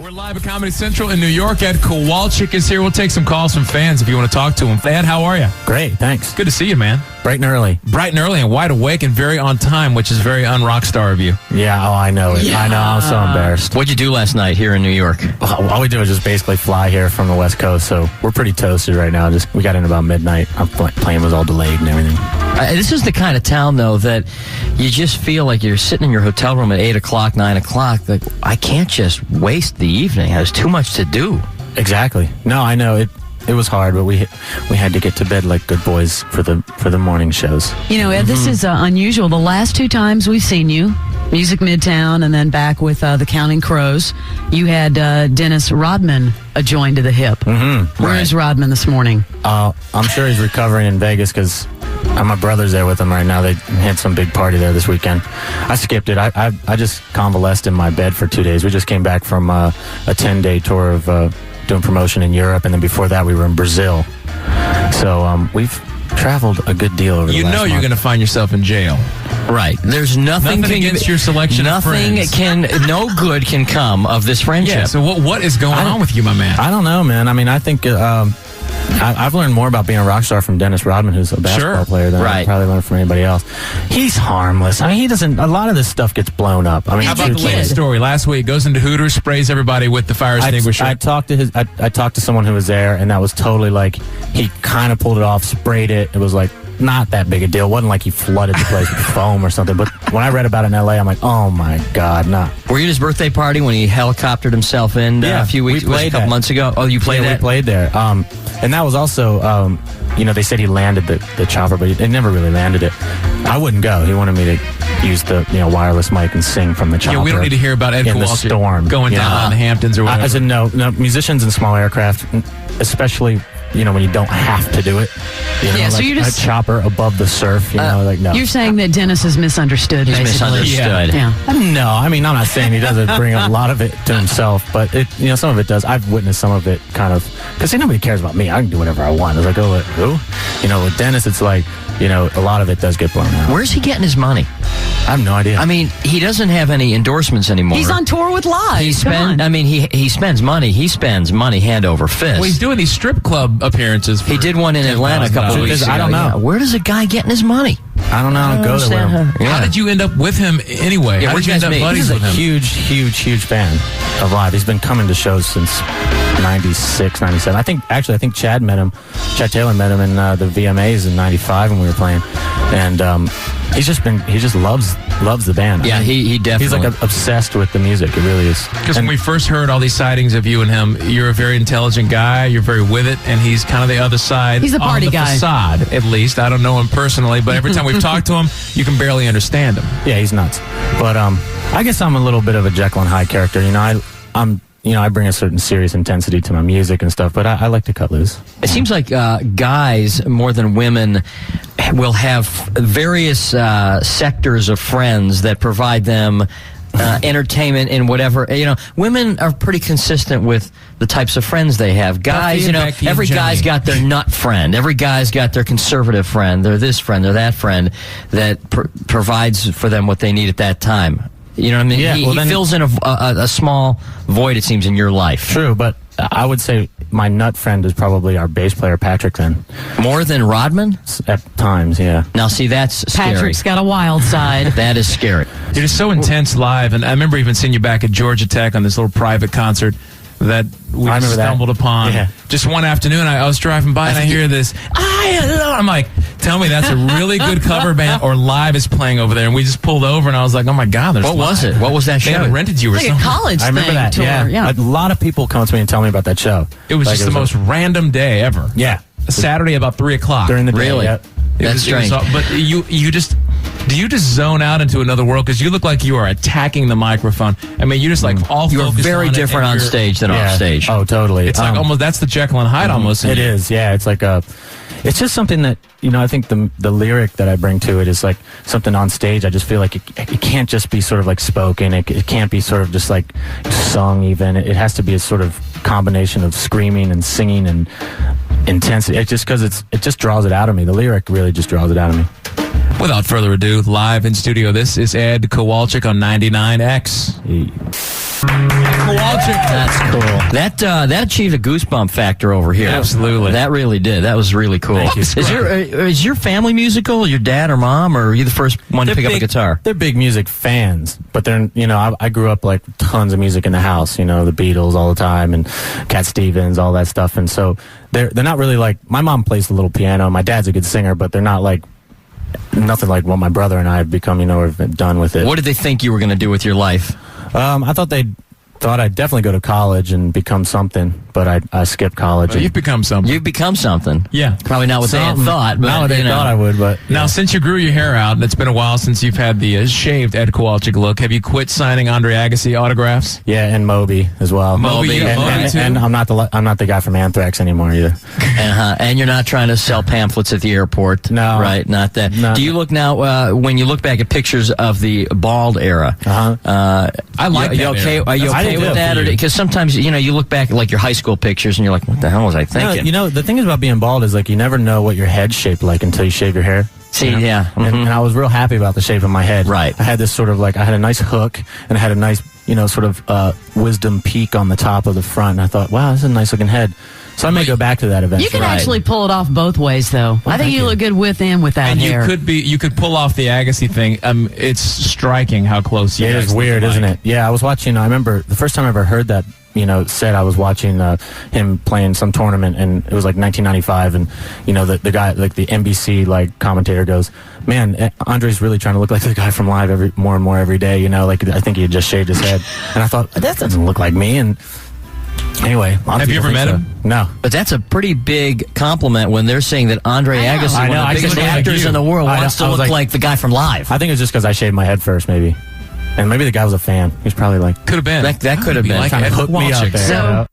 We're live at Comedy Central in New York. Ed Kowalczyk is here. We'll take some calls from fans if you want to talk to him. Ed, how are you? Great, thanks. Good to see you, man. Bright and early. Bright and early and wide awake and very on time, which is very un-rock star of you. Yeah, I know it. Yeah. I know, I'm so embarrassed. What'd you do last night here in New York? All we did was just basically fly here from the West Coast, so we're pretty toasted right now. We got in about midnight. Our plane was all delayed and everything. This is the kind of town, though, that you just feel like you're sitting in your hotel room at 8 o'clock, 9 o'clock. Like, I can't just waste the evening. There's too much to do. Exactly. No, I know. It was hard, but we had to get to bed like good boys for the morning shows. You know, Ed, this is unusual. The last two times we've seen you, Music Midtown and then back with the Counting Crows, you had Dennis Rodman joined to the hip. Mm-hmm. Where is Rodman this morning? I'm sure he's recovering in Vegas because my brother's there with him right now. They had some big party there this weekend. I skipped it. I just convalesced in my bed for 2 days. We just came back from a 10-day tour of doing promotion in Europe, and then before that we were in Brazil. So we've traveled a good deal over the last month. You know you're going to find yourself in jail. Right. There's nothing against your selection of friends. No good can come of this friendship. Yeah, so what is going on with you, my man? I don't know, man. I mean, I think I've learned more about being a rock star from Dennis Rodman, who's a basketball player, than I probably learned from anybody else. He's harmless. I mean, he doesn't. A lot of this stuff gets blown up. I mean, how about the latest story? Last week, goes into Hooters, sprays everybody with the fire extinguisher. I talked to someone who was there, and that was totally like he kind of pulled it off, sprayed it. It was like not that big a deal. It wasn't like he flooded the place with foam or something. But when I read about it in L.A., I'm like, oh my God, nah. Were you at his birthday party when he helicoptered himself in a few weeks, a couple months ago? Oh, you played that? We played there. And that was also, they said he landed the chopper, but he never really landed it. I wouldn't go. He wanted me to use the wireless mic and sing from the chopper. Yeah, we don't need to hear about Ed in the storm going down in the Hamptons or whatever. I said no. Musicians in small aircraft, especially when you don't have to do it. So you just a chopper above the surf. No. You're saying that Dennis is misunderstood. He's basically. misunderstood. Yeah. No, I mean, I'm not saying he doesn't bring a lot of it to himself, but some of it does. I've witnessed some of it kind of because nobody cares about me. I can do whatever I want. It's like, oh, who? With Dennis, it's like, a lot of it does get blown out. Where's he getting his money? I have no idea. I mean, he doesn't have any endorsements anymore. He's on tour with Live. He spends money. He spends money hand over fist. Well, he's doing these strip club appearances. He did one in Atlanta a couple of weeks ago. I don't know. Yeah. Where does a guy getting his money? I don't know. I don't go there with him. How did you end up with him anyway? Yeah, How did you end up buddies with him? He's a huge fan of Live. He's been coming to shows since 96, 97. I think Chad Taylor met him in the VMAs in 95 when we were playing. And he just loves the band. Yeah, he definitely. He's like obsessed with the music. It really is. Because when we first heard all these sightings of you and him, you're a very intelligent guy. You're very with it, and he's kind of the other side. He's a party on the guy. Facade, at least. I don't know him personally, but every time we've talked to him, you can barely understand him. Yeah, he's nuts. But I guess I'm a little bit of a Jekyll and Hyde character. I bring a certain serious intensity to my music and stuff, but I like to cut loose. It seems like guys, more than women, will have various sectors of friends that provide them entertainment in whatever. Women are pretty consistent with the types of friends they have. Guys, every guy's got their nut friend. Every guy's got their conservative friend. They're this friend, they're that friend that provides for them what they need at that time. You know what I mean? Yeah, he fills in a small void, it seems, in your life. True, but I would say my nut friend is probably our bass player, Patrick, then. More than Rodman? At times, yeah. Now, see, that's scary. Patrick's got a wild side. That is scary. It is so intense live, and I remember even seeing you back at Georgia Tech on this little private concert that we stumbled upon. Yeah. Just one afternoon, I was driving by and I hear this. I'm like, tell me that's a really good cover band or Live is playing over there. And we just pulled over and I was like, oh my God, there's What was it? What was that show? They had rented you or Like something. a college I remember that. tour. Yeah. A lot of people come to me and tell me about that show. It was just the most random day ever. Yeah. Saturday about 3 o'clock. During the day. Really? Yeah. That's strange. But do you just zone out into another world? Because you look like you are attacking the microphone. I mean, you just like all You're focused very on different on stage than off stage. Oh, totally. It's like almost, that's the Jekyll and Hyde almost. It is, yeah. It's like it's just something that, I think the lyric that I bring to it is like something on stage. I just feel like it can't just be sort of like spoken. It can't be sort of just like sung even. It has to be a sort of combination of screaming and singing and intensity. It's just because it just draws it out of me. The lyric really just draws it out of me. Without further ado, live in studio, this is Ed Kowalczyk on 99X. Yeah. Kowalczyk. That's cool. That achieved a goosebump factor over here. Absolutely. That really did. That was really cool. Thank you. Is your family musical? Your dad or mom, or are you the first one to pick up a guitar? They're big music fans, but they're, I grew up like tons of music in the house, the Beatles all the time and Cat Stevens, all that stuff. And so they're not really like, my mom plays the little piano. My dad's a good singer, but they're not like, nothing like what my brother and I have become, or have done with it. What did they think you were going to do with your life? I thought I'd definitely go to college and become something, but I skipped college. Well, you've become something. You've become something. Yeah. Probably not what they had thought, but not what they thought I would. But now, since you grew your hair out, and it's been a while since you've had the shaved Ed Kowalczyk look, have you quit signing Andre Agassi autographs? Yeah, and Moby as well. Moby, too. And I'm not the guy from Anthrax anymore either. And you're not trying to sell pamphlets at the airport. No. Right, not that. No. Do you look now, when you look back at pictures of the bald era, I like that okay? era. Are you I okay do with too. that? Because sometimes, you look back at like your high school pictures and you're like, what the hell was I thinking? The thing is about being bald is like you never know what your head's shaped like until you shave your hair. See, yeah. And I was real happy about the shape of my head. Right. I had this sort of like, I had a nice hook and I had a nice, sort of wisdom peak on the top of the front. And I thought, wow, this is a nice looking head. So I may go back to that eventually. You can actually pull it off both ways, though. I think you look good with and without And hair. you could pull off the Agassi thing. It's striking how close you It guys is look weird, alike. isn't it? Yeah, I was watching, I remember the first time I ever heard that, said I was watching him playing some tournament, and it was like 1995, and, the guy, like the NBC, like, commentator goes, man, Andre's really trying to look like the guy from Live more and more every day, like, I think he had just shaved his head. And I thought, that doesn't look like me, and anyway. Have you ever met him? No. But that's a pretty big compliment when they're saying that Andre Agassi, I one know, of I the biggest just look like actors you. in the world, I wants to was look like- like the guy from Live. I think it was just because I shaved my head first, maybe. And maybe the guy was a fan. He was probably like, Could have been. That could have Be been. like trying to Ed hook me up Kowalczyk. there. So-